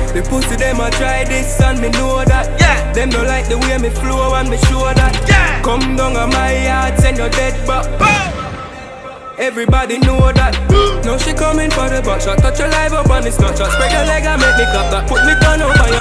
The pussy them a try this and me know that. Yeah. Them don't like the way me flow and me show that. Yeah. Come down on my yard, send your dead back. Everybody know that. Now she coming for the butt shot. Touch your live up on the snapshot. Spread your leg and make me clap that. Put me gun over your.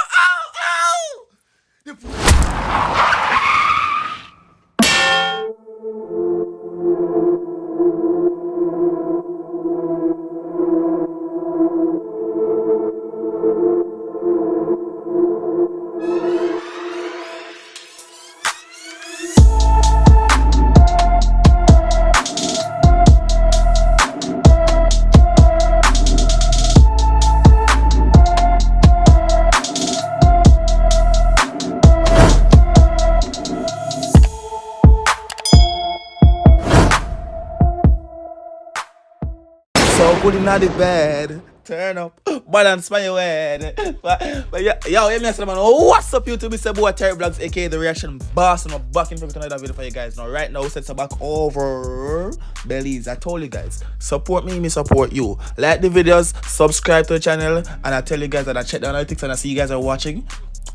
So good in the bed, turn up, balance my head. But yo, hear me say, man, what's up YouTube? It's your boy Tyrekevlogs, aka the reaction boss, and I'm back in for another video for you guys. Now right now, since I'm back over Belize, I told you guys, support me support you. Like the videos, subscribe to the channel, and I tell you guys that I check the analytics and I see you guys are watching.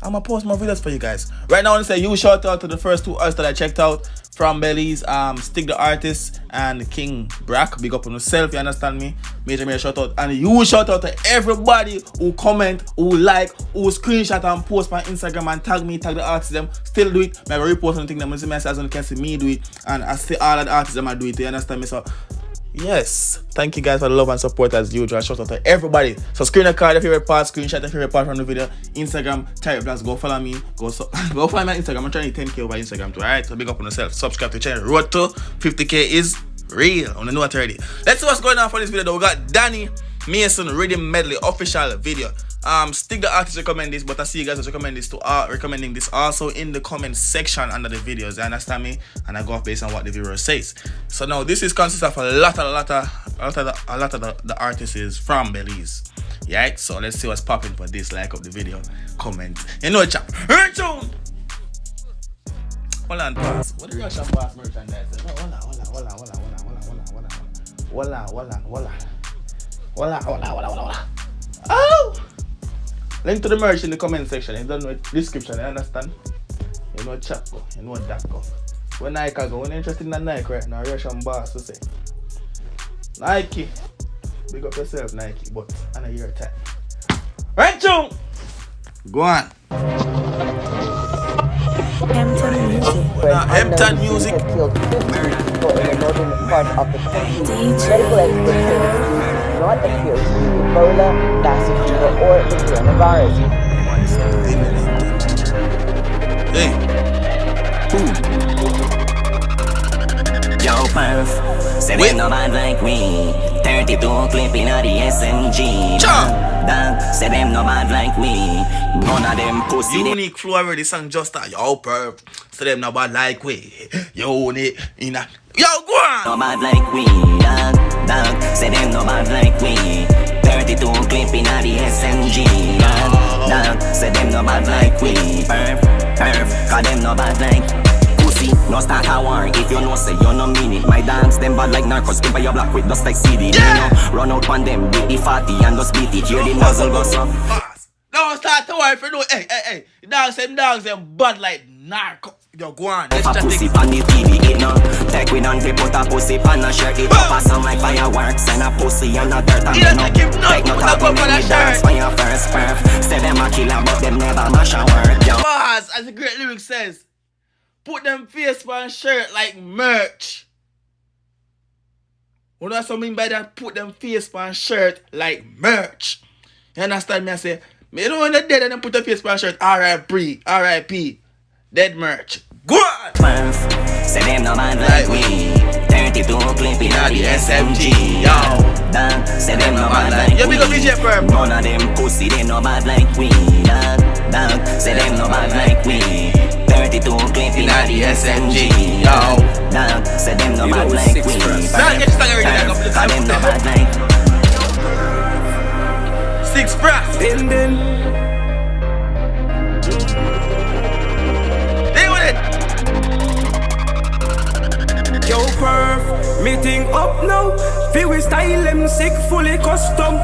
I'm gonna post more videos for you guys. Right now I want to say huge shout out to the first two artists that I checked out from Belize, Stick the Artist and King Brack. Big up on yourself, you understand me? Major shout out. And huge shout out to everybody who comment, who like, who screenshot and post my Instagram and tag me, tag the artists them. Still do it. I repost anything them. I see messages on can see me do it. And I see all of the artists them I do it. You understand me? So yes, thank you guys for the love and support as usual. Shout out to everybody. So screen a card, your favorite part, screenshot your favorite part from the video. Instagram, Tyrekevlogs, go follow me. Go follow my Instagram. I'm trying to 10k over Instagram too. Alright, so big up on yourself. Subscribe to the channel. Road to 50k is real. On the know it already. Let's see what's going on for this video though. We got Danny Mason Riddim Medley official video. Stick the artist recommend this, but I see you guys recommending this also in the comment section under the videos. You understand me? And I go off based on what the viewer says. So now this is consists of a lot of the artists is from Belize. Yeah, so let's see what's popping for this. Like up the video, comment. You know, chap. Hold on, pass. What do you Russian pass merchandise? Oh! Link to the merch in the comment section. You don't know the description, you understand? You know chat go, you know that go. When Nike go, when you're interested in that Nike right now, Russian boss to say. Nike. Big up yourself, Nike, but I know your time. Right, Chung! Go on. Hampton Music. Killed 50 people in the northern part of the country. Medical experts say the disease does not appear to be Ebola, Lassa fever, or the coronavirus. Hey. Yo, Perf, say them no bad like we. 32 clip in the SMG. Say them no bad like we. None of them pussy. Unique flow already song just that. Yo, Perf, say them no bad like we. Unique in a. Yo, go on. No bad like we. Dog, say them no bad like we. 32 clip in the SMG. Dog, say them no bad like we. Perf, cause them no bad like. No start a war if you know say you no mean it. My dance them bad like narcos, keep your black with dust like CD. Yeah. You know, run out on them with the 40 and just beat it. Hear the muzzle go so. Don't start to worry if you know. Hey. Dogs them bad like narcos. Yo, go on. If a pussy on the TV, it no. Take we done, we put a pussy on a shirt. It up a sound like fireworks and a pussy on a dirt. And you know, take no talk when we dance for your first perf. Say them a killer but them never mash a word. Yo. Bars, as the great lyric says. Put them face on shirt like merch. What do I mean by that? Put them face on shirt like merch. You understand me? I say, me don't want to dead and then put the face on shirt. R.I.P. Dead merch. Go on! Perf, say them no bad like we. 32 clip in the SMG. Yo. Dog, say them no bad like we. You big up DJ Perf. None of them pussy, they no bad like we. Dog, say them no bad like we. 32 clip in the SMG. Yo. Dog, say them no bad like we. Cause them no bad like. 6 brass. They want it. Yo, Perf, meeting up now. Feel we style them sick, fully custom.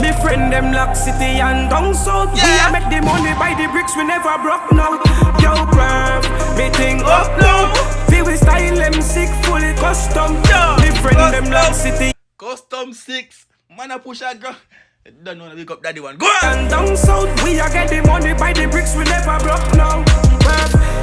Me friend them Lock City and down south. We a make the money by the bricks, we never broke now. Yo, bruv, me thing up now. Feel we style them sick, fully custom. Me friend them Lock City. Custom 6. Man a push a girl. Don't know to pick up daddy one. Go on! And down south, we a get the money by the bricks, we never broke now.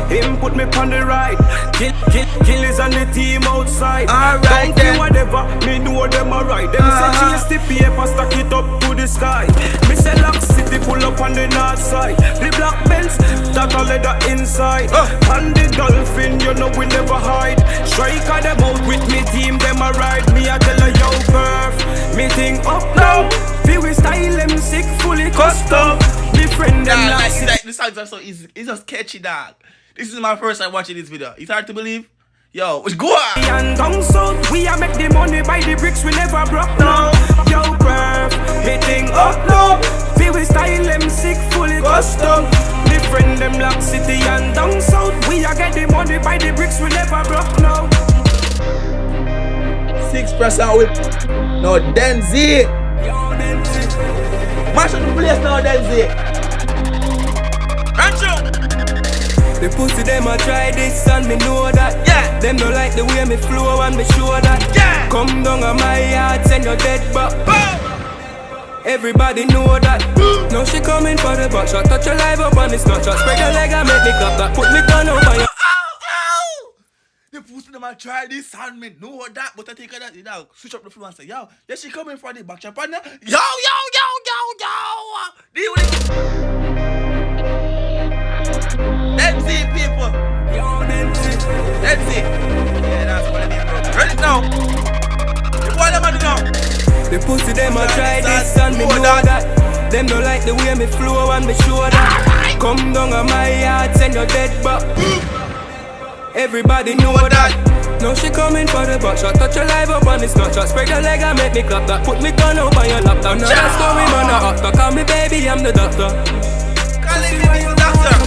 Him put me on the right. Kill is on the team outside. Alright then. Whatever, me know them alright. Them say chase the paper, stack it up to the sky. Me say Lock City pull up on the north side. The black Benz, that a leather inside. And the dolphin, you know we never hide. Strike on them out with me team, them alright. Me a tell her yo perf, me thing up now. Feel we style them sick, fully custom. Me friend them Lock City. The songs are so easy. It's just catchy, dog. This is my first time watching this video. It's hard to believe. Yo, go on! And down south, we a make the money by the bricks, we never broke now. Yo, bruv, me thing up now. Feel we style them sick, fully custom. Me friend them Lock City and down south, we a get the money by the bricks, we never broke now. 6% whip. No, Denzi. Mash up the place now, Denzi. Rancho. The pussy them a try this and me know that. Yeah. Them don't like the way me flow and me show that. Yeah. Come down on my yard, send your dead back. Everybody know that. Now she coming for the back shot. Touch your live up on the snapshot. Spread your leg and make me clap that. Put me gun over your. The pussy them a try this and me know that. But I think that you know, switch up the flow and say, yo, yeah, she coming for the back shot partner. Yo. Deal with it. Let's see, people. Let's see. Yeah, that's what I need, bro. Ready now. What am I doing now? The pussy them a try this and me know that. Them don't like the way me flow and me show that. Come down on my yard, send your dead back. Everybody know that. Now she coming for the back shot. Touch your live up on the snapshot. Spread your leg and make me clap that. Put me gun over your laptop. Now that's story man a actor. Call me baby, I'm the doctor.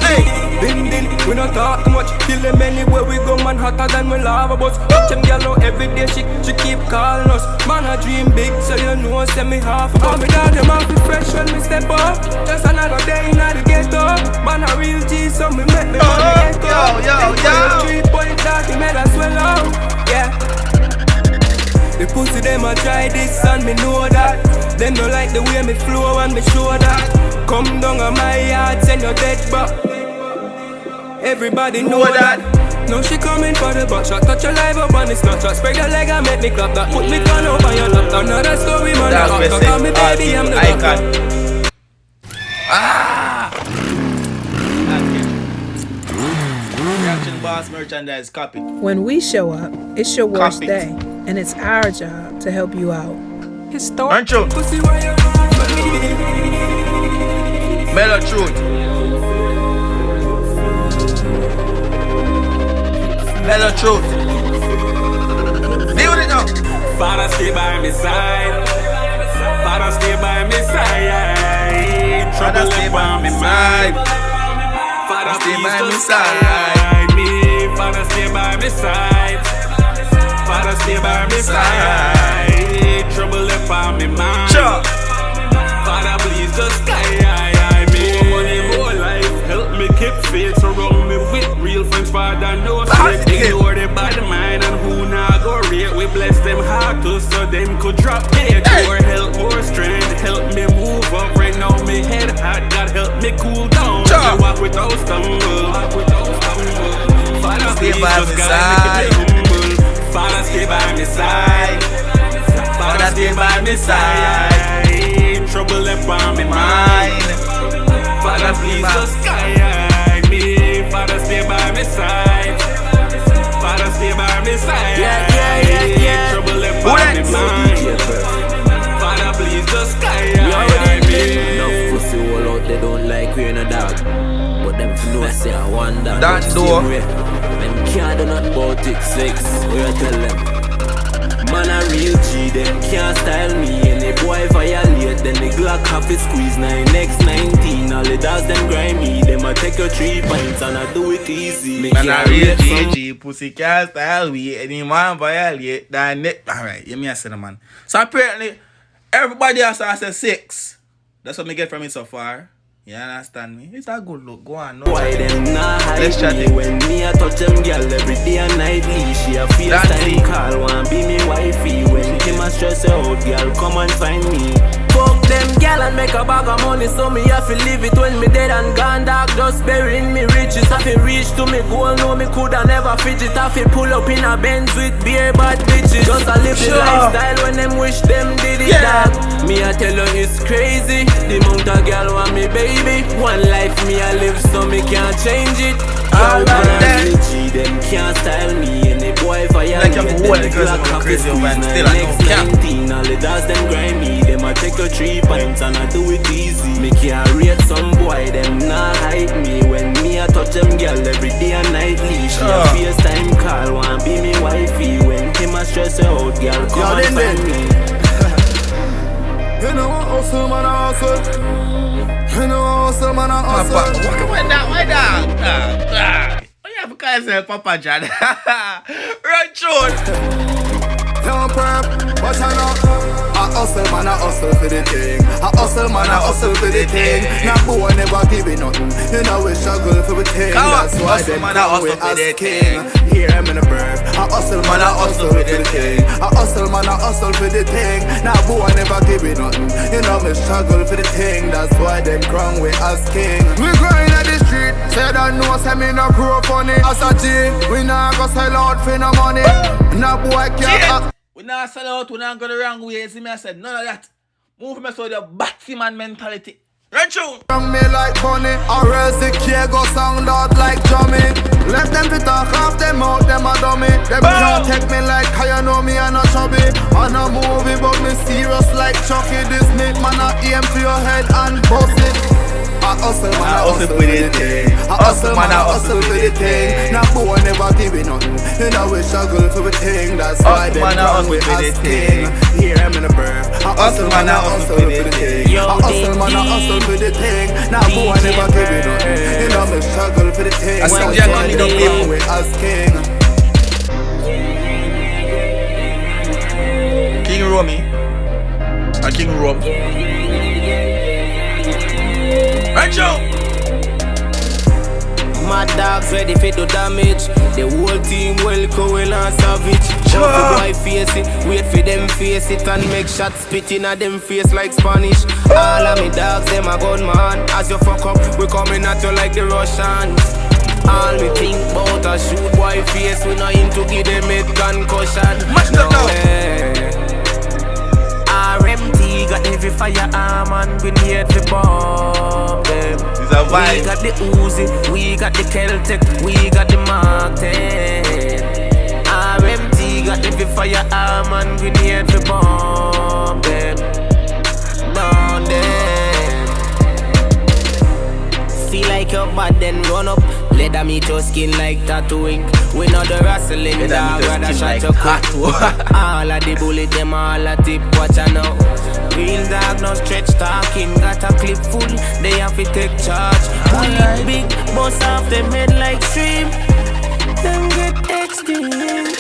Hey. Din, we not talk too much. Kill them anywhere we go, man, hotter than we lava bus. Touch them girl now every day, she keep calling us. Man, I dream big, so you know, send me half. All me dog, them off the fresh when me step up. Just another day in the ghetto. Man, a real G, so me make me money get up. Yo. 3 point dark, he made us swell out. Yeah. The pussy, them a try this and me know that. Them don't like the way me flow and me show that. Come down on my yard, send your dead back. Everybody know that. Now she coming for the back shot. Touch your live up on the snapshot. Spread your leg and make me clap that. Put me gun over your laptop. Now that story man a actor. Call me baby, I'm the doctor. Reaction Boss merchandise, copy. When we show up, it's your worst Copy. day, and it's our job to help you out. Rancho. Pussy why you Mellow truth. Mellow truth. Deal with it now. Father stay by me side. Father stay by me side. Trouble stay left by on me me side. mind. Father stay please by me just side. guide me. Father stay by me side. Father stay by me side. Trouble left on me mind. Sure. Father please just guide me. Money, more life. Help me keep faith. Surround me with real friends. Father knows they ignore the bad mind and who now go rate. We bless them hard too so them could drop dead. More help, more strength. Help me move up. Right now me head hot. God help me cool down. Sure. Me walk without stumble. Father Stay please by just me guide me, keep me humble. Father stay by me side. Father stay by me side. Trouble left on me mind. Father please just guide me. Father stay by me side. Father stay by me side. Yeah. Trouble left on me mind. Father please just guide me. Enough pussy all out, they don't like we in a dog. But them know say I want that. That door. Them can't do nothing about it. 6, we tell them. Man a real G, them can't style me. Any boy violate, then the Glock have to squeeze 9x19. All the dogs them grimy, them a take your 3 pints and I do it easy. Man a real G, pussy can't style me. Any man violate, then alright, you me a say the man. So apparently, everybody else has a 6. That's what me get from it so far. You understand me? It's a good look. Go on. No why them nah let's chat me it. when me a touch them girl every day and nightly. She a FaceTime call, want be me wifey. When him a stress her out, girl come and find me. Fuck them girl and make a bag of money, so me have to leave it when me dead and gone. Dog just burying me riches. Have to reach to me goal, no me coulda never fidget. Have to pull up in a Benz with beer bad bitches. Just a live the lifestyle when them wish them did it, dog. Me a tell you it's crazy. The amount of girl want me baby. One life me a live, so me can't change it. All man G, them can't style me. And the boy violate, like them the Glock have to squeeze 9x19. All the dogs them grimy, them a take a 3 pints and I do it easy. Me can't rate some boy, them nah hype me. When me a touch them girl every day and nightly. She a FaceTime call, want be me wifey. When him a stress her out, girl come and find me. You know what hustle, man, I hustle. You know what hustle, man, I hustle. Papa, what went down? Why down? Oh yeah, because Papa John. Run through. Young prep, but I know I hustle, man, I hustle for the thing. I hustle, man, I hustle for the thing. Now boy never give me nothing. You know we struggle for the thing. That's why them come with us king. Here I'm in the birth. I hustle, man, I hustle for the thing. I hustle, man, I hustle for the thing. Now boy never give me nothing. You know we struggle for the thing. That's why them crown with us king. We grind at the street. Said I know say me no grow funny. As a G, we not go sell out for no money. Now boy can't. We not sell out, we not go the wrong way. See me, I said none of that. Move me so the batsy man mentality. Run through. From me like bunny, or else the key go sound out like Johnny. Let them be talk off them out, them a dummy. Them can't take me like how you know me and a chubby. On a movie but me serious like Chucky. This make man a aim for your head and bust it. I hustle, man, I hustle for the thing. I hustle, man, I hustle for the thing. Now boy never give me nothing. You know we struggle for the thing. That's why they come with us king. Here I'm in the birth. I hustle, man, I hustle for the thing. I hustle, man, I hustle for the thing. Now boy never give me nothing. You know we struggle for the thing. That's why they come with us king. King Romy. King Rom. Right, Joe. My dogs ready for the damage. The whole team well cool and savage. Sure. Boy face it, wait for them face it and make shots spitting at them face like Spanish. All of me dogs them a gunman. As you fuck up, we coming at you like the Russians. All me think about a shoot boy face. We not into give them a concussion. No way. RMT got heavy firearm and we need to bomb them. We got the Uzi, we got the Celtic, we got the Mark 10. RMT got heavy firearm and we need to bomb them. Down them. Feel like you're bad then run up. Leather meet your skin like tattooing. We know the wrestling dog, rather shot your cut. All of the bullet, them all a tip, watch out now. Real dog, no stretch talking, got a clip full, they have to take charge. Bullet big, bust off them head like stream. Then get extinct.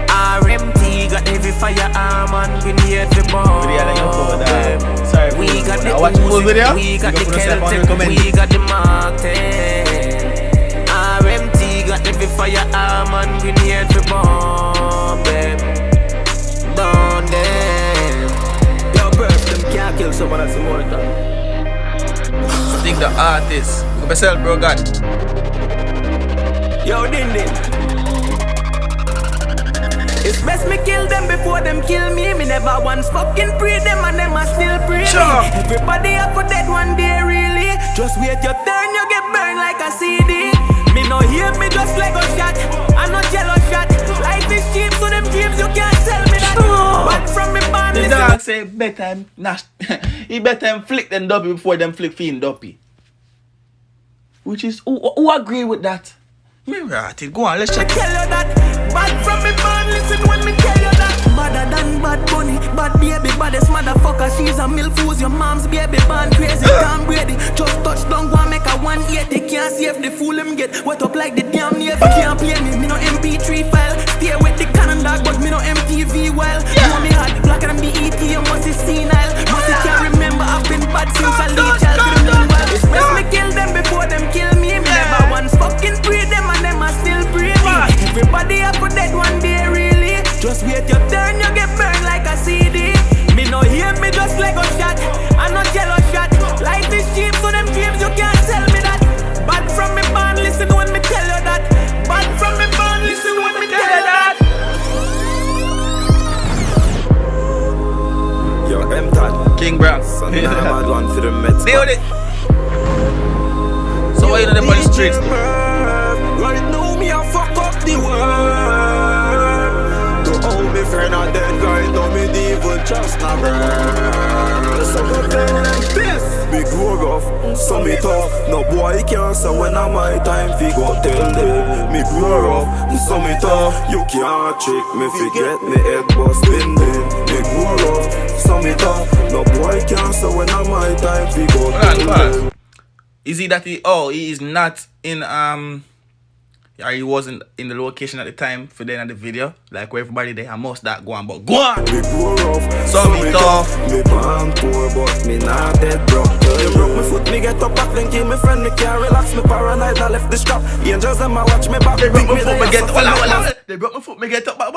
RMT got heavy firearm and we need to bomb. We got the Uzi, we got the Celtic, we got the Mark 10. RMT got heavy firearm and we need to bomb them. Down them. Yo, birth them can't kill someone that's immortal. Think the artist. You can sell, bro, God. Yo, Din Din. It's best me kill them before them kill me. Me never once fucking pray them and them a still pray me. Everybody up for dead one day really. Just wait your turn, you get burned like a CD. Me no hear me just like a shot. I no jello shot. Life is cheap so them dreams you can't tell me that. But from me band the dog say better he better flick them dopey before them flick fiend dopey. Which is who agree with that? Me right, go on, let's check. Tell you that Bad from me man, listen when me tell you that. Badder than bad bunny, bad baby, baddest motherfucker. She's a milf who's your mom's baby, born crazy, Tom Brady. Just touch down, go and make a 180. Can't see if the fool him get wet up like the damn Navy. Can't play me no MP3 file. Stay with the cannon dog, but me no MTV well. Know me hard, blacker than BET, you must see senile. Must can't remember, I've been bad since I leave child to the meanwhile. Best me kill them before them kill me. Me never once fucking pray them and them are still breathing. Everybody up for dead one day really. Just wait your turn, you get burned like a CD. Me no hear me just like a shot. I no jealous shot. Life is cheap, so them dreams you can't tell me that. Bad from me band, listen when me tell you that. Bad from me band, listen when me tell you that. Yo, M-Tad King Brown. Son, I'm a bad one for the Mets. Deal with it. So why you know them on the streets? Right now me a fuck up the world. To all me friend are dead, right now me devil just na girl. So go tell them this. Me grow rough, so me tough. No boy can't say when I'm my time fi go tell them. Me grow rough, so me tough. You can't trick me, forget me head bust bending. Me grow rough, so me tough. No boy can't say when I'm my time fi go tell them. Is he that he is not in or he wasn't in the location at the time for the end of the video, like where everybody there most that go on, but go on. Me grow rough, so me tough. Me born poor, but me not dead broke. They broke me foot, me get up back, then kill me friend, me can't relax, me paranoid, I left the strap. Angels them a watch me back. They broke my foot, me get They broke my foot, me get up back.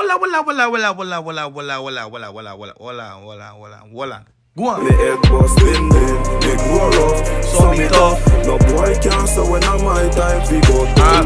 Walla. Go on. Me head bust bending, me grow rough, so me tough. No boy can't say when I'm my time fi go down.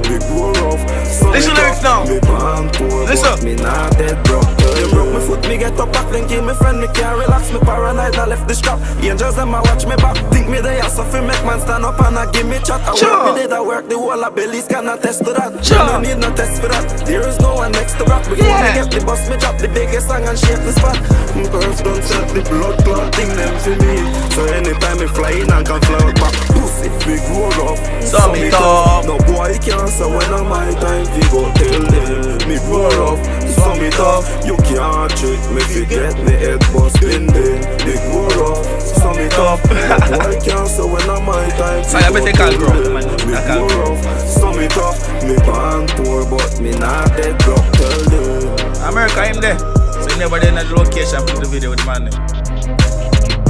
Me grow rough, so listen me lyrics tough. now. Me born poor, but me not dead broke. They broke me foot, me get up back, then kill me friend, me can't relax, me paranoid, I left the strap. Angels them a watch me back, think me they are so fi make man stand up and a give me chat. I work me did, I work the whole of Belize, can attest to that. No need no test for that. There is no one next to rock. Before me get the bus, me drop the biggest song and shake the spot. Birds don't set the blood clot thing them for me. So anytime me fly in and can fly out back. Pussy, me grow rough, so me tough. No boy can't say when I'm my time fi go tell them. Me grow rough, so me tough. You can't trick me, forget me head bust bending. Me grow rough, so me tough. No boy can't say when I'm my time fi go tell them. Me grow rough, so me tough. Me born poor, but me not dead broke. Tell them America him there. So he never did in the location for the video with the man there.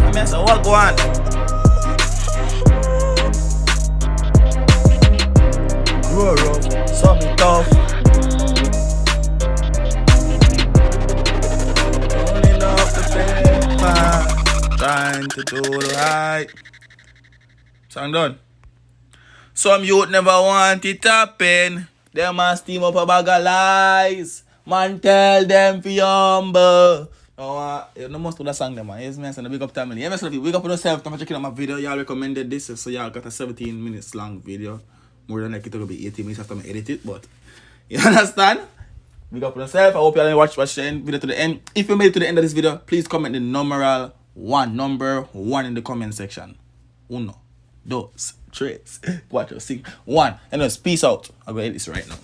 I mean, so what go on? Grow up, so me tough. Only enough to paper, trying to do the right. Song done. Some youth never want it happen. Them man steam up a bag of lies. Man tell them fi humble. You no must do that song them, man. Yes, man, send a big up family. Yes, man, big up on yourself. Thanks for checking out my video. Y'all recommended this, so y'all got a 17 minutes long video. More than like it will be 18 minutes after I edit it, but you understand? Big up on yourself. I hope y'all watch the video to the end. If you made it to the end of this video, please comment the number one in the comment section. 1, 2, 3, 4, 5. 1. And just peace out. I'm gonna edit this right now.